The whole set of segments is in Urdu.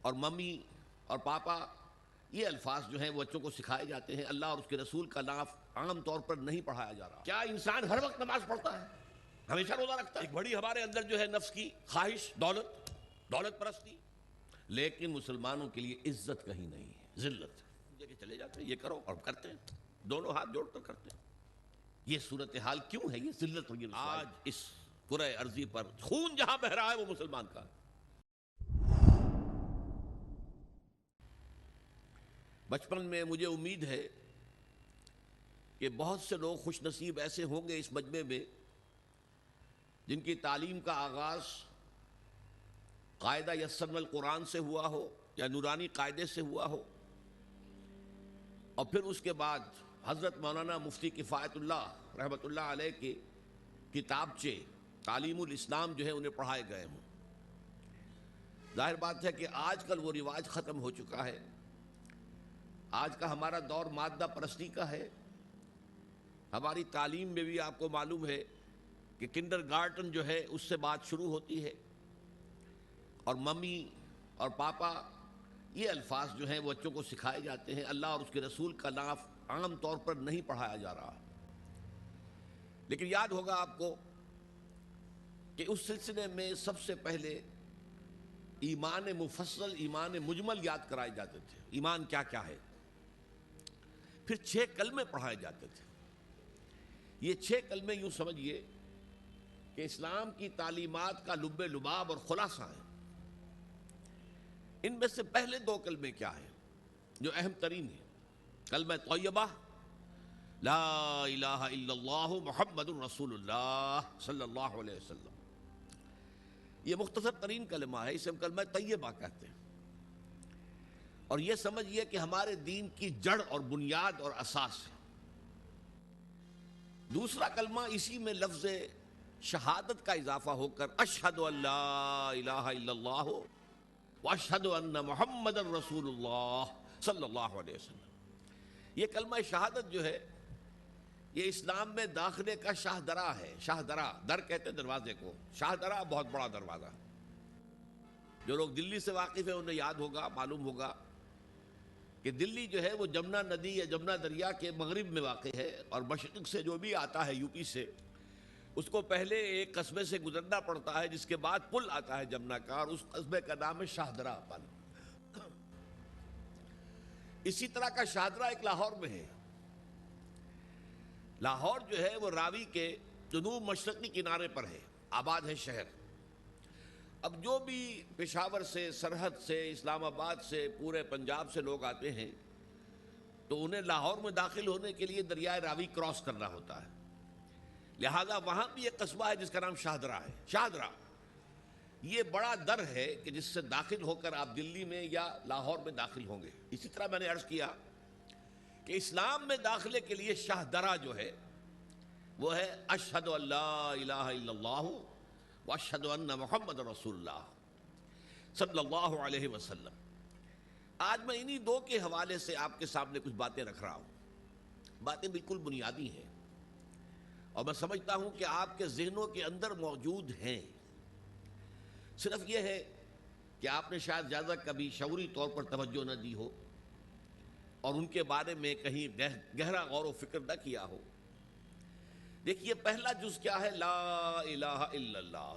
اور ممی اور پاپا یہ الفاظ جو ہیں وہ بچوں کو سکھائے جاتے ہیں. اللہ اور اس کے رسول کا نام عام طور پر نہیں پڑھایا جا رہا. کیا انسان ہر وقت نماز پڑھتا ہے؟ ہمیشہ روزہ رکھتا ہے؟ ایک بڑی ہمارے اندر جو ہے نفس کی خواہش، دولت پرستی. لیکن مسلمانوں کے لیے عزت کہیں نہیں ہے، ذلت. کہ چلے جاتے ہیں، یہ کرو، اور کرتے ہیں، دونوں ہاتھ جوڑ کر کرتے ہیں. یہ صورتحال کیوں ہے؟ یہ ذلت اور یہ رسوائی. آج اس کرۂ ارضی پر خون جہاں بہ رہا ہے وہ مسلمان کا ہے. بچپن میں مجھے امید ہے کہ بہت سے لوگ خوش نصیب ایسے ہوں گے اس مجمع میں جن کی تعلیم کا آغاز قاعدہ یسرنا القرآن سے ہوا ہو یا نورانی قاعدے سے ہوا ہو، اور پھر اس کے بعد حضرت مولانا مفتی کفایت اللہ رحمۃ اللہ علیہ کے کتابچے تعلیم الاسلام جو ہے انہیں پڑھائے گئے ہوں. ظاہر بات ہے کہ آج کل وہ رواج ختم ہو چکا ہے. آج کا ہمارا دور مادہ پرستی کا ہے. ہماری تعلیم میں بھی آپ کو معلوم ہے کہ کنڈر گارٹن جو ہے اس سے بات شروع ہوتی ہے، اور ممی اور پاپا یہ الفاظ جو ہیں وہ بچوں کو سکھائے جاتے ہیں. اللہ اور اس کے رسول کا نام عام طور پر نہیں پڑھایا جا رہا. لیکن یاد ہوگا آپ کو کہ اس سلسلے میں سب سے پہلے ایمان مفصل، ایمان مجمل یاد کرائے جاتے تھے. ایمان کیا کیا ہے؟ پھر 6 کلمے پڑھائے جاتے تھے. یہ 6 کلمے یوں سمجھیے کہ اسلام کی تعلیمات کا لب لباب اور خلاصہ ہیں. ان میں سے پہلے 2 کلمے کیا ہیں جو اہم ترین ہیں؟ کلمہ طیبہ لا الہ الا اللہ محمد الرسول اللہ صلی اللہ علیہ وسلم. یہ مختصر ترین کلمہ ہے، اسے ہم کلمہ طیبہ کہتے ہیں. اور یہ سمجھیے کہ ہمارے دین کی جڑ اور بنیاد اور اساس ہے. دوسرا کلمہ اسی میں لفظ شہادت کا اضافہ ہو کر اشہد ان لا الہ الا اللہ واشہد ان محمد الرسول اللہ صلی اللہ علیہ وسلم. یہ کلمہ شہادت جو ہے یہ اسلام میں داخلے کا شاہدرہ ہے. شاہدرہ، در کہتے ہیں دروازے کو. شاہدرہ بہت بڑا دروازہ. جو لوگ دلی سے واقف ہیں انہیں یاد ہوگا، معلوم ہوگا کہ دلی جو ہے وہ جمنا ندی یا جمنا دریا کے مغرب میں واقع ہے، اور مشرق سے جو بھی آتا ہے یو پی سے اس کو پہلے ایک قصبے سے گزرنا پڑتا ہے جس کے بعد پل آتا ہے جمنا کا، اور اس قصبے کا نام ہے شاہدرہ پل. اسی طرح کا شاہدرہ ایک لاہور میں ہے. لاہور جو ہے وہ راوی کے جنوب مشرقی کنارے پر ہے، آباد ہے شہر. اب جو بھی پشاور سے، سرحد سے، اسلام آباد سے، پورے پنجاب سے لوگ آتے ہیں تو انہیں لاہور میں داخل ہونے کے لیے دریائے راوی کراس کرنا ہوتا ہے. لہذا وہاں بھی ایک قصبہ ہے جس کا نام شاہدرہ ہے. شاہدرہ یہ بڑا در ہے کہ جس سے داخل ہو کر آپ دلی میں یا لاہور میں داخل ہوں گے. اسی طرح میں نے عرض کیا کہ اسلام میں داخلے کے لیے شاہدرہ جو ہے وہ ہے اشہد ان لا الہ الا اللہ واشہد ان محمد رسول اللہ صلی اللہ علیہ وسلم. آج میں انہی 2 کے حوالے سے آپ کے سامنے کچھ باتیں رکھ رہا ہوں. باتیں بالکل بنیادی ہیں اور میں سمجھتا ہوں کہ آپ کے ذہنوں کے اندر موجود ہیں. صرف یہ ہے کہ آپ نے شاید زیادہ کبھی شعوری طور پر توجہ نہ دی ہو اور ان کے بارے میں کہیں گہرا غور و فکر نہ کیا ہو. دیکھیے پہلا جز کیا ہے؟ لا الہ الا اللہ.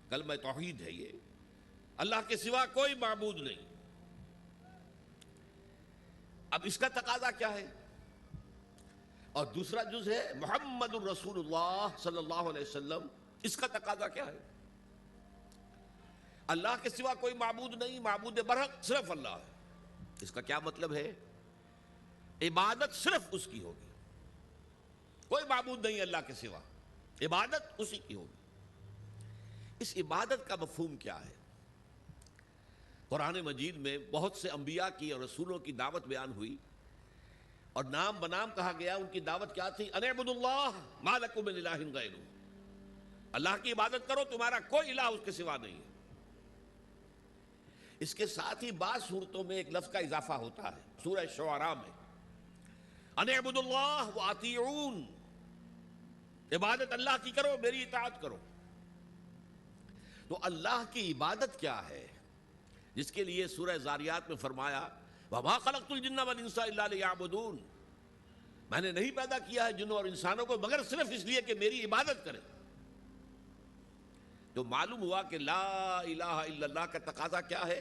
کلمہ توحید ہے یہ. اللہ کے سوا کوئی معبود نہیں. اب اس کا تقاضا کیا ہے؟ اور دوسرا جز ہے محمد الرسول اللہ صلی اللہ علیہ وسلم. اس کا تقاضا کیا ہے؟ اللہ کے سوا کوئی معبود نہیں، معبود برحق صرف اللہ ہے. اس کا کیا مطلب ہے؟ عبادت صرف اس کی ہوگی، کوئی معبود نہیں اللہ کے سوا، عبادت اسی کی ہوگی. اس عبادت کا مفہوم کیا ہے؟ قرآن مجید میں بہت سے انبیاء کی اور رسولوں کی دعوت بیان ہوئی اور نام بنام کہا گیا. ان کی دعوت کیا تھی؟ ان اعبدوا اللہ ما لکم من الہ غیرہ. اللہ کی عبادت کرو، تمہارا کوئی الہ اس کے سوا نہیں ہے. اس کے ساتھ ہی بعض صورتوں میں ایک لفظ کا اضافہ ہوتا ہے. سورہ شعراء میں ان اعبدوا اللہ واطیعون، عبادت اللہ کی کرو، میری اطاعت کرو. تو اللہ کی عبادت کیا ہے؟ جس کے لیے سورہ زاریات میں فرمایا وَمَا خَلَقْتُ الْجِنَّ وَالْإِنسَ إِلَّا لِيَعْبُدُونَ، میں نے نہیں پیدا کیا ہے جنوں اور انسانوں کو مگر صرف اس لیے کہ میری عبادت کریں۔ تو معلوم ہوا کہ لا الہ الا اللہ کا تقاضا کیا ہے؟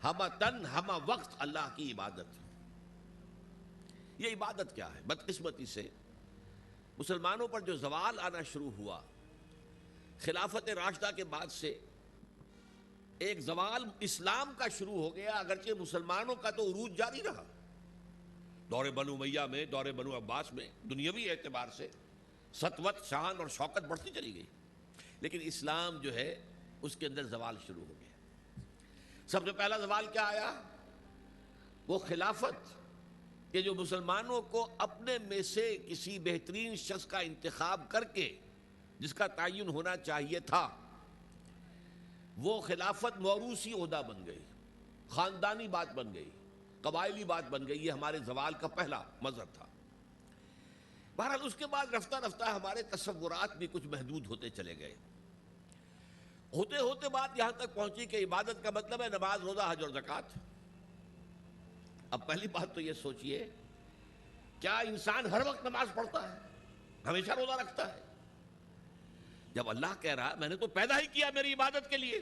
ہمہ تن ہمہ وقت اللہ کی عبادت۔ یہ عبادت کیا ہے؟ بدقسمتی سے مسلمانوں پر جو زوال آنا شروع ہوا خلافت راشدہ کے بعد سے، ایک زوال اسلام کا شروع ہو گیا، اگرچہ مسلمانوں کا تو عروج جاری رہا۔ دور بنو امیہ میں، دور بنو عباس میں دنیاوی اعتبار سے سطوت، شان اور شوکت بڑھتی چلی گئی، لیکن اسلام جو ہے اس کے اندر زوال شروع ہو گیا۔ سب سے پہلا زوال کیا آیا؟ وہ خلافت کہ جو مسلمانوں کو اپنے میں سے کسی بہترین شخص کا انتخاب کر کے جس کا تعین ہونا چاہیے تھا، وہ خلافت موروثی عہدہ بن گئی، خاندانی بات بن گئی، قبائلی بات بن گئی۔ یہ ہمارے زوال کا پہلا مظہر تھا۔ بہرحال اس کے بعد رفتہ رفتہ ہمارے تصورات بھی کچھ محدود ہوتے چلے گئے، ہوتے ہوتے بات یہاں تک پہنچی کہ عبادت کا مطلب ہے نماز، روزہ، حج اور زکوٰۃ۔ اب پہلی بات تو یہ سوچئے، کیا انسان ہر وقت نماز پڑھتا ہے، ہمیشہ روزہ رکھتا ہے؟ جب اللہ کہہ رہا میں نے تو پیدا ہی کیا میری عبادت کے لیے،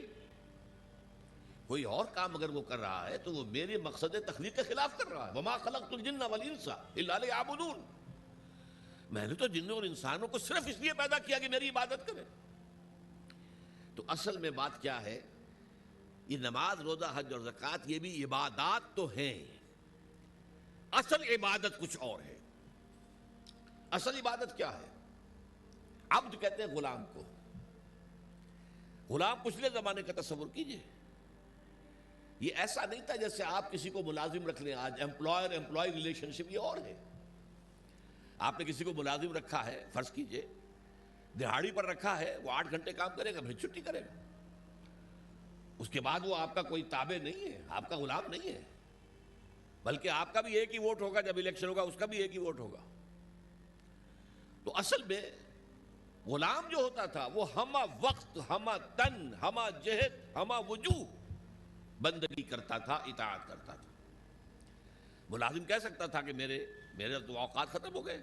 کوئی اور کام اگر وہ کر رہا ہے تو وہ میرے مقصد تخلیق کے خلاف کر رہا ہے۔ وَمَا خَلَقْتُ الْجِنَّ وَالْإِنسَ إِلَّا لِيَعْبُدُونَ، میں نے تو جنوں اور انسانوں کو صرف اس لیے پیدا کیا کہ میری عبادت کریں۔ تو اصل میں بات کیا ہے؟ یہ نماز، روزہ، حج اور زکوٰۃ یہ بھی عبادات تو ہیں، اصل عبادت کچھ اور ہے۔ اصل عبادت کیا ہے؟ عبد کہتے ہیں غلام کو۔ غلام پچھلے زمانے کا تصور کیجئے، یہ ایسا نہیں تھا جیسے آپ کسی کو ملازم رکھ لیں۔ آج امپلائر امپلائی ریلیشن شپ یہ اور ہے۔ آپ نے کسی کو ملازم رکھا ہے، فرض کیجئے دہاڑی پر رکھا ہے، وہ 8 گھنٹے کام کرے گا پھر چھٹی کرے گا، اس کے بعد وہ آپ کا کوئی تابع نہیں ہے، آپ کا غلام نہیں ہے، بلکہ آپ کا بھی ایک ہی ووٹ ہوگا، جب الیکشن ہوگا اس کا بھی ایک ہی ووٹ ہوگا۔ تو اصل میں غلام جو ہوتا تھا وہ ہمہ وقت، ہمہ تن، ہمہ جہد، ہمہ وجوہ بندگی کرتا تھا، اطاعت کرتا تھا۔ ملازم کہہ سکتا تھا کہ میرے تو اوقات ختم ہو گئے۔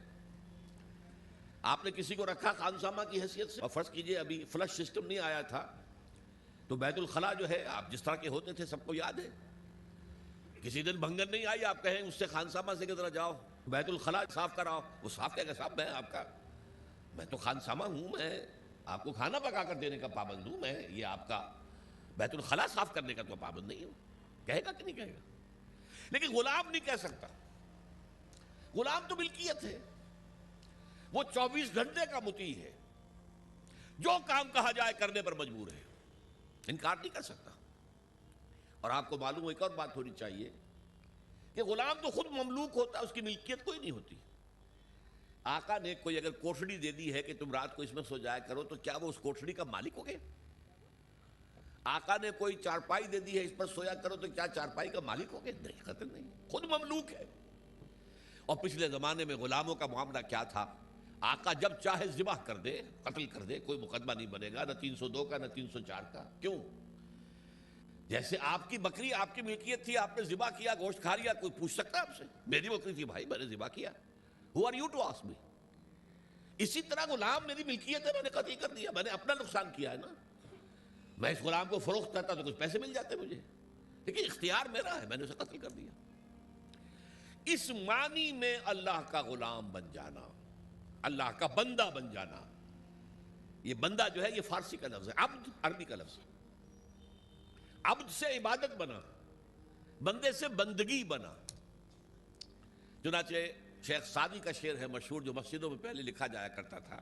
آپ نے کسی کو رکھا خانسامہ کی حیثیت سے، اور فرض کیجئے ابھی فلش سسٹم نہیں آیا تھا تو بیت الخلاء جو ہے آپ جس طرح کے ہوتے تھے سب کو یاد ہے۔ کسی دن بھنگن نہیں آئی، آپ کہیں اس سے خانسامہ سے کدھر جاؤ بیت الخلاء صاف کراؤ، وہ صاف کہے گا صاحب میں تو خانسامہ ہوں، میں آپ کو کھانا پکا کر دینے کا پابند ہوں، میں یہ آپ کا بیت الخلاء صاف کرنے کا تو پابند نہیں ہوں۔ کہے گا کہ نہیں کہے گا؟ لیکن غلام نہیں کہہ سکتا۔ غلام تو ملکیت ہے، وہ 24 گھنٹے کا مطیع ہے، جو کام کہا جائے کرنے پر مجبور ہے، انکار نہیں کر سکتا۔ اور آپ کو معلوم ہو ایک اور بات ہونی چاہیے کہ غلام تو خود مملوک ہوتا ہے، اس کی ملکیت کوئی نہیں ہوتی۔ آقا نے کوئی اگر کوٹھڑی دے دی ہے کہ تم رات کو اس میں سو جایا کرو تو کیا وہ اس کوٹھڑی کا مالک ہو گئے؟ آقا نے کوئی چارپائی دے دی ہے اس پر سویا کرو تو کیا چارپائی کا مالک ہو گئے؟ نہیں، قطعاً نہیں، خود مملوک ہے۔ اور پچھلے زمانے میں غلاموں کا معاملہ کیا تھا؟ آقا جب چاہے ذبح کر دے، قتل کر دے، کوئی مقدمہ نہیں بنے گا، نہ 302 کا نہ 304 کا۔ کیوں؟ جیسے آپ کی بکری آپ کی ملکیت تھی، آپ نے ذبح کیا، گوشت کھا لیا، کوئی پوچھ سکتا ہے آپ سے؟ میری بکری تھی بھائی، میں نے ذبح کیا، Who are you to ask me؟ اسی طرح غلام میری ملکیت ہے، میں نے قتل کر دیا، میں نے اپنا نقصان کیا ہے نا۔ میں اس غلام کو فروخت کرتا تو کچھ پیسے مل جاتے مجھے، لیکن اختیار میرا ہے، میں نے اسے قتل کر دیا۔ اس معنی میں اللہ کا غلام بن جانا، اللہ کا بندہ بن جانا، یہ بندہ جو ہے یہ فارسی کا لفظ ہے، عبد عربی کا لفظ ہے۔ عبد سے عبادت بنا، بندے سے بندگی بنا۔ چنانچہ شیخ سعدی کا شعر ہے مشہور، جو مسجدوں میں پہلے لکھا جایا کرتا تھا۔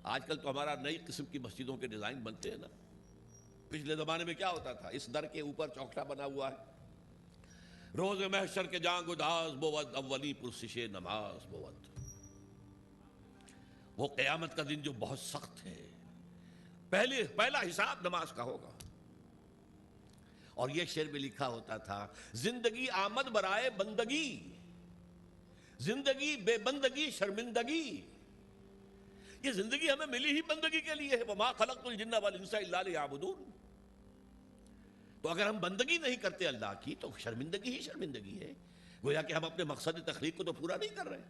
آج کل تو ہمارا نئی قسم کی مسجدوں کے ڈیزائن بنتے ہیں نا، پچھلے زمانے میں کیا ہوتا تھا؟ اس در کے اوپر چوکٹا بنا ہوا ہے، روز محشر کے جان گداز بود، اولی پرسش نماز بود۔ وہ قیامت کا دن جو بہت سخت ہے، پہلا حساب نماز کا ہوگا۔ اور یہ شعر میں لکھا ہوتا تھا، زندگی آمد برائے بندگی، زندگی بے بندگی شرمندگی۔ یہ زندگی ہمیں ملی ہی بندگی کے لیے ہے، وَمَا خَلَقْتُ الْجِنَّ وَالْإِنسَ إِلَّا لِيَعْبُدُونَ۔ تو اگر ہم بندگی نہیں کرتے اللہ کی تو شرمندگی ہی شرمندگی ہے، گویا کہ ہم اپنے مقصد تخلیق کو تو پورا نہیں کر رہے۔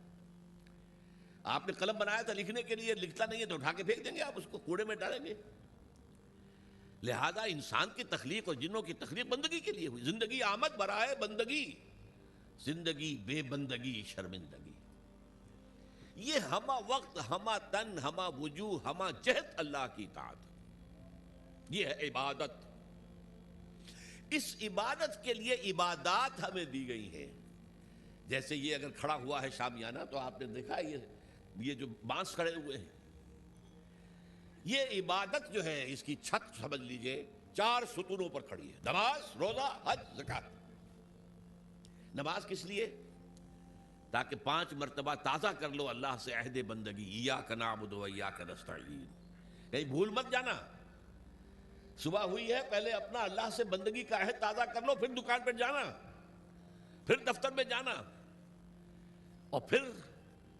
آپ نے قلم بنایا تھا لکھنے کے لیے، لکھتا نہیں ہے تو اٹھا کے پھینک دیں گے، آپ اس کو کوڑے میں ڈالیں گے۔ لہذا انسان کی تخلیق اور جنوں کی تخلیق بندگی کے لیے ہوئی۔ زندگی آمد برائے بندگی، زندگی بے بندگی شرمندگی۔ یہ ہمہ وقت، ہمہ تن، ہمہ وجوہ، ہمہ جہت اللہ کی اطاعت، یہ ہے عبادت۔ اس عبادت کے لیے عبادات ہمیں دی گئی ہیں۔ جیسے یہ اگر کھڑا ہوا ہے شامیانہ تو آپ نے دیکھا یہ جو بانس کھڑے ہوئے ہیں، یہ عبادت جو ہے اس کی چھت سمجھ لیجئے 4 ستونوں پر کھڑی ہے: نماز، روزہ، حج، زکوٰۃ۔ نماز کس لیے؟ تاکہ 5 مرتبہ تازہ کر لو اللہ سے عہد بندگی، ایاک نعبد و ایاک نستعین۔ کہیں بھول مت جانا، صبح ہوئی ہے پہلے اپنا اللہ سے بندگی کا عہد تازہ کر لو، پھر دکان پر جانا، پھر دفتر میں جانا، اور پھر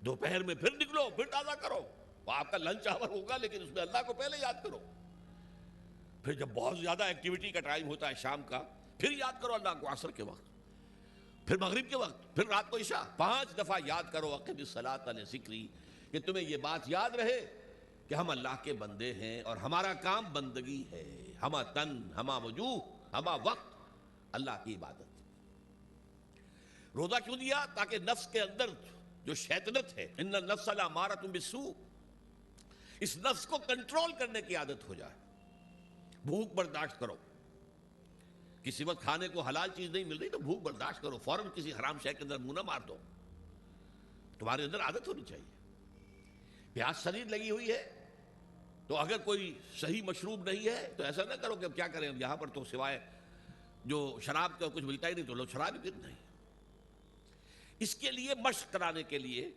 دوپہر میں پھر نکلو، پھر تازہ کرو۔ وہ آپ کا لنچ آور ہوگا لیکن اس میں اللہ کو پہلے یاد کرو۔ پھر جب بہت زیادہ ایکٹیویٹی کا ٹائم ہوتا ہے شام کا، پھر یاد کرو اللہ کو عصر کے وقت، پھر مغرب کے وقت، پھر رات کو عشاء۔ 5 دفعہ یاد کرو اقم الصلاۃ لذکری، کہ تمہیں یہ بات یاد رہے کہ ہم اللہ کے بندے ہیں اور ہمارا کام بندگی ہے، ہمہ تن، ہمہ وجوہ، ہمہ وقت اللہ کی عبادت۔ روزہ کیوں دیا؟ تاکہ نفس کے اندر جو شیطنت ہے، ان النفس لامارۃ بالسوء، اس نفس کو کنٹرول کرنے کی عادت ہو جائے۔ بھوک برداشت کرو، کسی وقت کھانے کو حلال چیز نہیں مل رہی تو بھوک برداشت کرو، فوراً کسی حرام شے کے اندر منہ نہ مار دو، تمہارے اندر عادت ہونی چاہیے۔ پیاس شدید لگی ہوئی ہے تو اگر کوئی صحیح مشروب نہیں ہے تو ایسا نہ کرو کہ اب کیا کریں، یہاں پر تو سوائے جو شراب کا کچھ ملتا ہی نہیں تو لوگ شراب ہی پیتے ہیں۔ اس کے لیے مشق کرانے کے لیے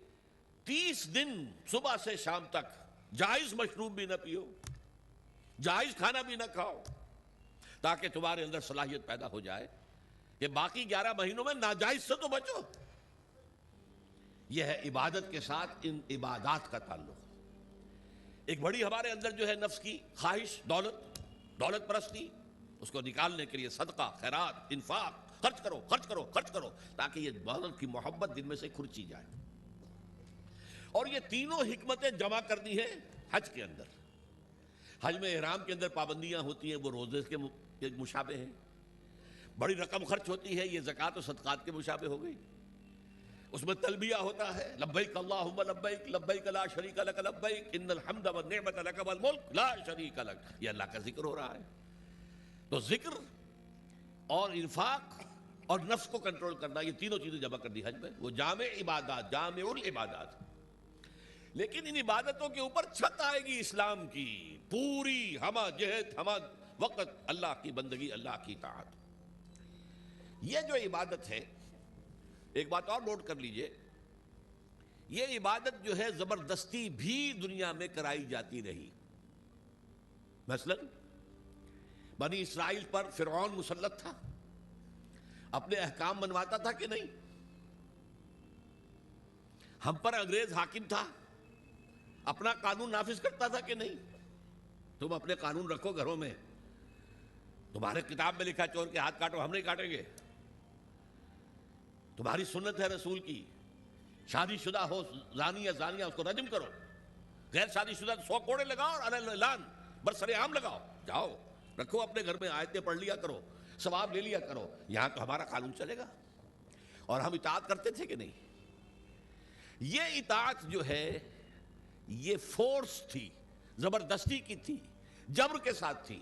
30 دن صبح سے شام تک جائز مشروب بھی نہ پیو، جائز کھانا بھی نہ کھاؤ، تاکہ تمہارے اندر صلاحیت پیدا ہو جائے کہ باقی 11 مہینوں میں ناجائز سے تو بچو۔ یہ ہے عبادت کے ساتھ ان عبادات کا تعلق۔ ایک بڑی ہمارے اندر جو ہے نفس کی خواہش، دولت پرستی، اس کو نکالنے کے لیے صدقہ، خیرات، انفاق، خرچ کرو، خرچ کرو، خرچ کرو، تاکہ یہ دولت کی محبت دل میں سے کھرچی جائے۔ اور یہ تینوں حکمتیں جمع کر دی ہیں حج کے اندر۔ حج میں احرام کے اندر پابندیاں ہوتی ہیں، وہ روزے کے مشابہ ہیں۔ بڑی رقم خرچ ہوتی ہے، یہ زکوٰۃ و صدقات کے مشابہ ہو گئی۔ اس میں تلبیہ ہوتا ہے، لبیک اللہم لبیک، لبیک لا شریک لک لبیک، ان الحمد والنعمت لک والملک لا شریک لک۔ یہ اللہ کا ذکر ہو رہا ہے۔ تو ذکر اور انفاق اور نفس کو کنٹرول کرنا، یہ تینوں چیزیں جمع کر دی حج میں۔ وہ جامع عبادات، جامع العبادات۔ لیکن ان عبادتوں کے اوپر چھت آئے گی اسلام کی، پوری ہمہ جہت، ہمہ وقت اللہ کی بندگی، اللہ کی اطاعت۔ یہ جو عبادت ہے، ایک بات اور نوٹ کر لیجئے، یہ عبادت جو ہے زبردستی بھی دنیا میں کرائی جاتی رہی۔ مثلا بنی اسرائیل پر فرعون مسلط تھا، اپنے احکام منواتا تھا کہ نہیں؟ ہم پر انگریز حاکم تھا، اپنا قانون نافذ کرتا تھا کہ نہیں؟ تم اپنے قانون رکھو گھروں میں، تمہارے کتاب میں لکھا چور کے ہاتھ کاٹو، ہم نہیں کاٹیں گے۔ تمہاری سنت ہے رسول کی، شادی شدہ ہو زانی یا زانیہ اس کو رجم کرو، غیر شادی شدہ 100 کوڑے لگاؤ اور علی الاعلان برسر عام لگاؤ، جاؤ رکھو اپنے گھر میں، آیتیں پڑھ لیا کرو، ثواب لے لیا کرو۔ یہاں تو ہمارا قانون چلے گا، اور ہم اطاعت کرتے تھے کہ نہیں؟ یہ اطاعت جو ہے یہ فورس تھی، زبردستی کی تھی، جبر کے ساتھ تھی،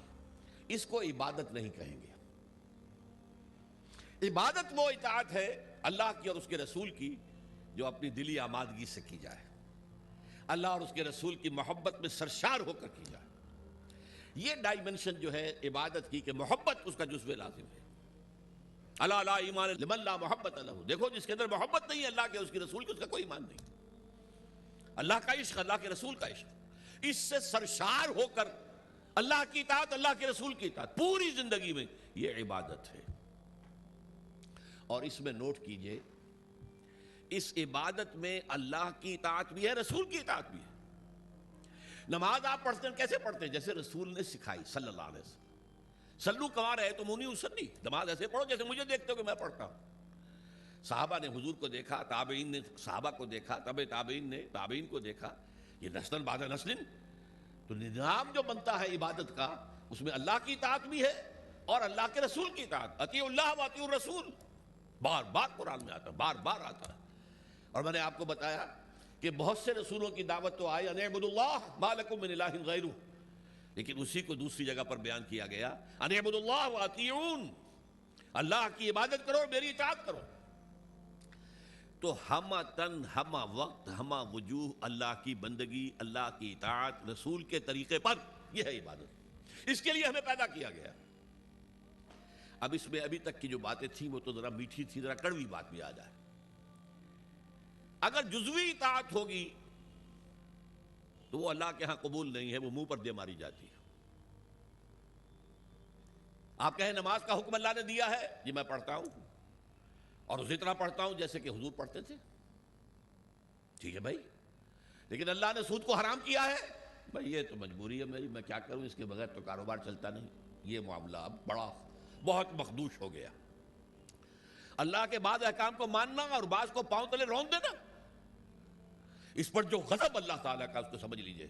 اس کو عبادت نہیں کہیں گے۔ عبادت وہ اطاعت ہے اللہ کی اور اس کے رسول کی جو اپنی دلی آمادگی سے کی جائے، اللہ اور اس کے رسول کی محبت میں سرشار ہو کر کی جائے۔ یہ ڈائمنشن جو ہے عبادت کی کہ محبت اس کا جزو لازم ہے۔ الا لا ایمان لمن لا محبت لہ، دیکھو جس کے اندر محبت نہیں ہے اللہ کے اس کے رسول کی، اس کا کوئی ایمان نہیں۔ اللہ کا عشق، اللہ کے رسول کا عشق، اس سے سرشار ہو کر اللہ کی اطاعت، اللہ کے رسول کی اطاعت پوری زندگی میں، یہ عبادت ہے۔ اور اس میں نوٹ کیجئے، اس عبادت میں اللہ کی اطاعت بھی ہے، رسول کی اطاعت بھی ہے۔ نماز آپ پڑھتے ہیں کیسے پڑھتے ہیں؟ جیسے رسول نے سکھائی صلی اللہ علیہ وسلم۔ سلو کما رہے تو منی اسلی، نماز ایسے پڑھو جیسے مجھے دیکھتے ہو کہ میں پڑھتا ہوں۔ صحابہ نے حضور کو دیکھا، تابعین نے صحابہ کو دیکھا، تابعین نے تابعین کو دیکھا، یہ نسل بعد نسل، تو نظام جو بنتا ہے عبادت کا اس میں اللہ کی اطاعت بھی ہے اور اللہ کے رسول کی اطاعت، اطیعوا اللہ و اطیعوا الرسول، بار بار قرآن میں آتا ہے، بار بار آتا ہے۔ اور میں نے آپ کو بتایا کہ بہت سے رسولوں کی دعوت تو آئی ان اعبدوا اللہ ما لکم من الہ غیرہ، لیکن اسی کو دوسری جگہ پر بیان کیا گیا ان اعبدوا اللہ و اطیعون، اللہ کی عبادت کرو اور میری اطاعت کرو۔ تو ہمہ تن، ہمہ وقت، ہمہ وجوہ اللہ کی بندگی، اللہ کی اطاعت رسول کے طریقے پر، یہ ہے عبادت، اس کے لیے ہمیں پیدا کیا گیا۔ اب اس میں ابھی تک کی جو باتیں تھیں وہ تو ذرا میٹھی تھی، ذرا کڑوی بات بھی آ جائے۔ اگر جزوی اطاعت ہوگی تو وہ اللہ کے ہاں قبول نہیں ہے، وہ منہ پر دے ماری جاتی ہے۔ آپ کہیں نماز کا حکم اللہ نے دیا ہے، جی میں پڑھتا ہوں اور اسی طرح پڑھتا ہوں جیسے کہ حضور پڑھتے تھے، ٹھیک ہے بھائی، لیکن اللہ نے سود کو حرام کیا ہے، بھائی یہ تو مجبوری ہے میری، میں کیا کروں، اس کے بغیر تو کاروبار چلتا نہیں۔ یہ معاملہ اب بہت مخدوش ہو گیا۔ اللہ کے بعض احکام کو ماننا اور بعض کو پاؤں تلے رون دینا، اس پر جو غضب اللہ تعالیٰ کا اس کو سمجھ لیجئے۔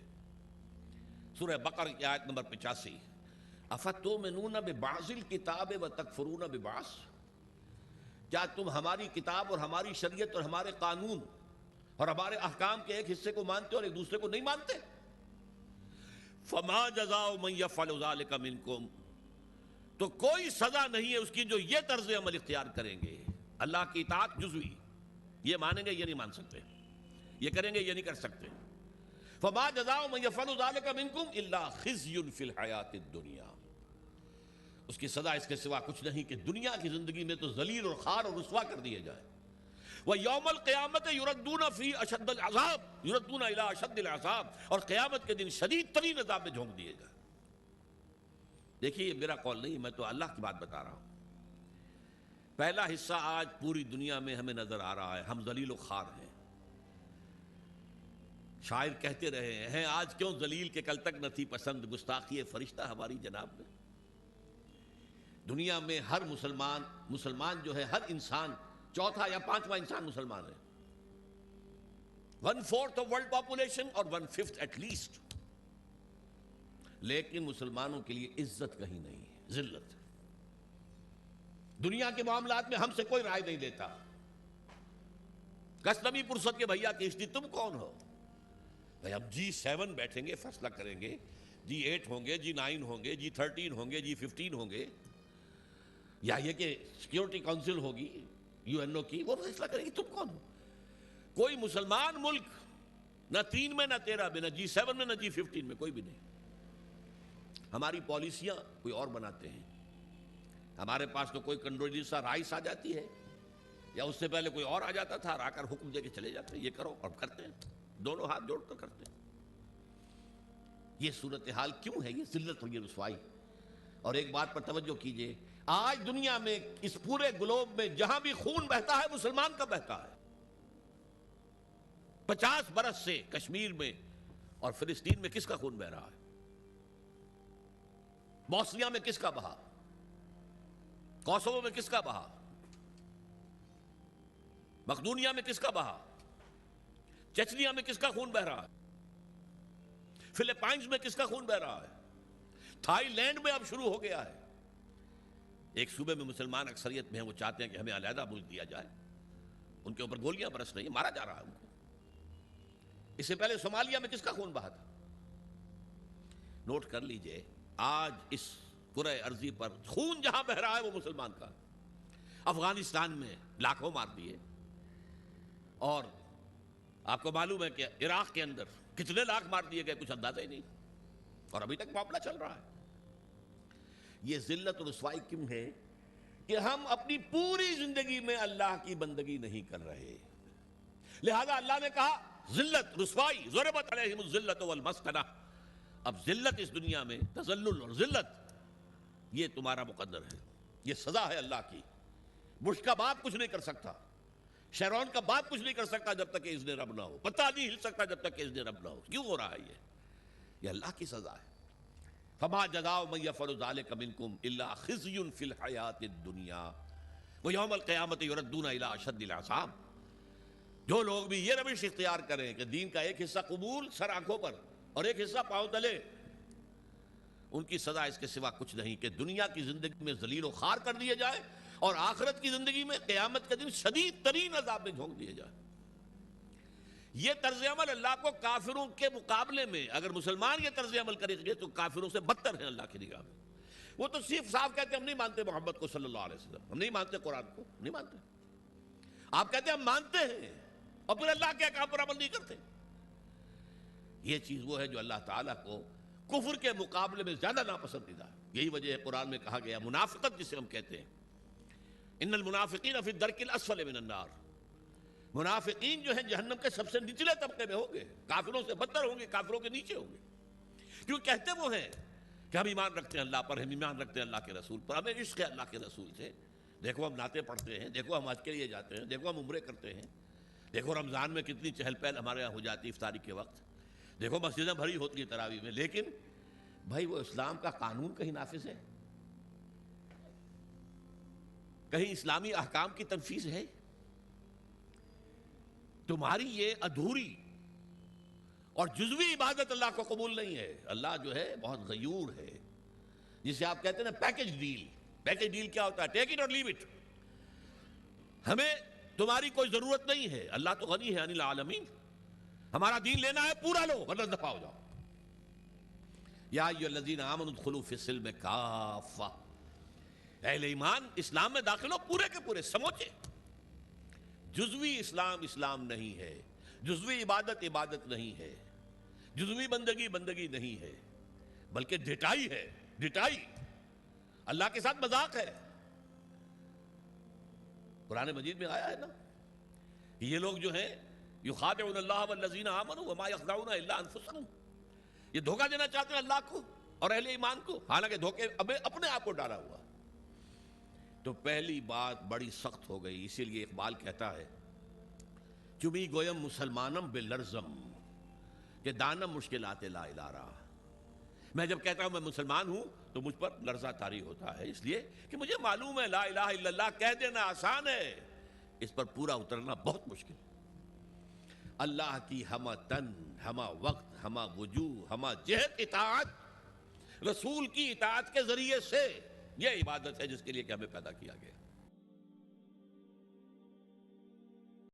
سورہ بقرہ کی آیت نمبر 85، افتؤمنون ببعض الکتاب وتکفرون ببعض، کیا تم ہماری کتاب اور ہماری شریعت اور ہمارے قانون اور ہمارے احکام کے ایک حصے کو مانتے اور ایک دوسرے کو نہیں مانتے؟ فما جزاء من یفعل ذلک منکم، تو کوئی سزا نہیں ہے اس کی جو یہ طرز عمل اختیار کریں گے۔ اللہ کی اطاعت جزوی، یہ مانیں گے یہ نہیں مان سکتے، یہ کریں گے یہ نہیں کر سکتے۔ فما جزاء من یفعل ذلک منکم الا خزی فی الحیاۃ الدنیا، اس کی سزا اس کے سوا کچھ نہیں کہ دنیا کی زندگی میں تو ذلیل اور خوار اور رسوا کر دیے جائیں۔ وَيَوْمَ الْقِيَامَةِ يُرَدُّونَ فِي أَشَدِّ الْعَذَابِ، يُرَدُّونَ إِلَىٰ أَشَدِّ الْعَذَابِ، اور قیامت کے دن شدید ترین عذاب میں جھونک دیے جائیں۔ دیکھیے یہ میرا قول نہیں، میں تو اللہ کی بات بتا رہا ہوں۔ پہلا حصہ آج پوری دنیا میں ہمیں نظر آ رہا ہے، ہم ذلیل و خوار ہیں۔ شاعر کہتے رہے ہیں آج کیوں ذلیل کے کل تک نہ تھی پسند، گستاخی فرشتہ ہماری جناب میں۔ دنیا میں ہر مسلمان جو ہے، ہر انسان چوتھا یا پانچواں انسان مسلمان ہے، 1/4 آف ورلڈ پاپولیشن اور 1/5 ایٹ لیسٹ، لیکن مسلمانوں کے لیے عزت کہیں نہیں ہے، ذلت۔ دنیا کے معاملات میں ہم سے کوئی رائے نہیں لیتا۔ کسٹمی پرست کے بھیا کشتی تم کون ہو؟ بھائی ہم G7 بیٹھیں گے، فیصلہ کریں گے، G8 ہوں گے، G9 ہوں گے، G13 ہوں گے، G15 ہوں گے، یا یہ کہ سیکیورٹی کونسل ہوگی UN کی، وہ فیصلہ کریں گے تم کون ہو؟ کوئی مسلمان ملک نہ 3 میں نہ 13 میں، نہ G7 میں نہ G15 میں، کوئی بھی نہیں۔ ہماری پالیسیاں کوئی اور بناتے ہیں، ہمارے پاس تو کوئی کنڈولیسا رائس آ جاتی ہے، یا اس سے پہلے کوئی اور آ جاتا تھا اور آ کر حکم دے کے چلے جاتے ہیں یہ کرو، اور کرتے ہیں، دونوں ہاتھ جوڑ کر کرتے ہیں۔ یہ صورتحال کیوں ہے؟ یہ ذلت اور یہ رسوائی۔ اور ایک بات پر توجہ کیجئے، آج دنیا میں اس پورے گلوب میں جہاں بھی خون بہتا ہے مسلمان کا بہتا ہے۔ 50 برس سے کشمیر میں اور فلسطین میں کس کا خون بہ رہا ہے؟ بوسنیا میں کس کا بہا؟ کوسوو میں کس کا بہا؟ مقدونیہ میں کس کا بہا؟ چچنیا میں کس کا خون بہ رہا ہے؟ فلپائنز میں کس کا خون بہ رہا ہے؟ تھائی لینڈ میں اب شروع ہو گیا ہے۔ ایک صوبے میں مسلمان اکثریت میں ہیں، وہ چاہتے ہیں کہ ہمیں علیحدہ ملک دیا جائے، ان کے اوپر گولیاں برس رہی ہیں، مارا جا رہا ہے ان کو۔ اس سے پہلے صومالیہ میں کس کا خون بہا تھا؟ نوٹ کر لیجئے، آج اس کرۂ ارضی پر خون جہاں بہ رہا ہے وہ مسلمان کا۔ افغانستان میں لاکھوں مار دیے، اور آپ کو معلوم ہے کہ عراق کے اندر کتنے لاکھ مار دیے گئے کچھ اندازہ ہی نہیں، اور ابھی تک معاملہ چل رہا ہے۔ یہ ذلت اور رسوائی کیوں ہے؟ کہ ہم اپنی پوری زندگی میں اللہ کی بندگی نہیں کر رہے، لہذا اللہ نے کہا ذلت رسوائی، ضربت علیہم الذلۃ والمسکنہ۔ اب ذلت اس دنیا میں، تذلل اور ذلت، یہ تمہارا مقدر ہے، یہ سزا ہے اللہ کی۔ بش کا باپ کچھ نہیں کر سکتا، شیرون کا باپ کچھ نہیں کر سکتا جب تک کہ اذن رب نہ ہو، پتہ نہیں ہل سکتا جب تک کہ اذن رب نہ ہو۔ کیوں ہو رہا ہے یہ اللہ کی سزا ہے۔ فما جزاء من يفعل ذلك منكم الا خزي في الحیاۃ الدنیا ویوم القیامۃ یردون الی اشد العذاب. جو لوگ بھی یہ روش اختیار کریں کہ دین کا ایک حصہ قبول سر آنکھوں پر اور ایک حصہ پاؤں تلے، ان کی سزا اس کے سوا کچھ نہیں کہ دنیا کی زندگی میں ذلیل و خوار کر دیے جائے اور آخرت کی زندگی میں قیامت کے دن شدید ترین عذاب میں جھونک دیے جائے. یہ طرز عمل اللہ کو کافروں کے مقابلے میں، اگر مسلمان یہ طرز عمل کریں گے تو کافروں سے بدتر ہیں اللہ کی نگاہ میں. وہ تو صرف صاحب کہتے ہیں ہم نہیں مانتے محمد کو صلی اللہ علیہ وسلم، ہم نہیں مانتے قرآن کو، نہیں مانتے. آپ کہتے ہیں ہم مانتے ہیں اور پھر اللہ کے احکام پر عمل نہیں کرتے. یہ چیز وہ ہے جو اللہ تعالیٰ کو کفر کے مقابلے میں زیادہ ناپسندیدہ ہے. یہی وجہ ہے قرآن میں کہا گیا منافقت جسے ہم کہتے ہیں، ان المنافقین فی الدرک الاسفل من النار. منافقین جو ہیں جہنم کے سب سے نچلے طبقے میں ہوں گے، کافروں سے بدتر ہوں گے، کافروں کے نیچے ہوں گے. کیوں کہتے وہ ہیں کہ ہم ایمان رکھتے ہیں اللہ پر، ہم ایمان رکھتے ہیں اللہ کے رسول پر، ہمیں عشق ہے اللہ کے رسول سے. دیکھو ہم نعتیں پڑھتے ہیں، دیکھو ہم حج کے لیے جاتے ہیں، دیکھو ہم عمرے کرتے ہیں، دیکھو رمضان میں کتنی چہل پہل ہمارے یہاں ہو جاتی ہے افطاری کے وقت، دیکھو مسجدیں بھری ہوتی ہیں تراویح میں. لیکن بھائی وہ اسلام کا قانون کہیں نافذ ہے؟ کہیں اسلامی احکام کی تنفیذ ہے؟ تمہاری یہ ادھوری اور جزوی عبادت اللہ کو قبول نہیں ہے. اللہ جو ہے بہت غیور ہے، جسے آپ کہتے ہیں نا پیکج ڈیل. پیکج ڈیل کیا ہوتا ہے؟ ٹیک اٹ اور لیو اٹ. ہمیں تمہاری کوئی ضرورت نہیں ہے، اللہ تو غنی ہے عن العالمین. ہمارا دین لینا ہے پورا لو ورنہ دفع ہو جاؤ. یا ایھا الذین آمنوا ادخلوا فی السلم کافہ، اہل ایمان اسلام میں داخل ہو پورے کے پورے سموچے. جزوی اسلام اسلام نہیں ہے، جزوی عبادت عبادت نہیں ہے، جزوی بندگی بندگی نہیں ہے، بلکہ ڈٹائی ہے. ڈٹائی اللہ کے ساتھ مذاق ہے. قرآن مجید میں آیا ہے نا کہ یہ لوگ جو ہیں یخادعون اللہ والذین آمنوا وما یخدعون الا انفسهم، یہ دھوکہ دینا چاہتے ہیں اللہ کو اور اہل ایمان کو، حالانکہ دھوکے اپنے آپ کو ڈالا ہوا. تو پہلی بات بڑی سخت ہو گئی. اسی لیے اقبال کہتا ہے چمی گویم مسلمانم بلرزم کہ دانم مشکلات لا الہ. میں جب کہتا ہوں میں مسلمان ہوں تو مجھ پر لرزہ طاری ہوتا ہے، اس لیے کہ مجھے معلوم ہے لا الہ الا اللہ کہہ دینا آسان ہے، اس پر پورا اترنا بہت مشکل. اللہ کی ہمہ تن، ہمہ وقت، ہمہ وجوہ، ہمہ جہت اطاعت، رسول کی اطاعت کے ذریعے سے، یہ عبادت ہے جس کے لیے کہ ہمیں پیدا کیا گیا.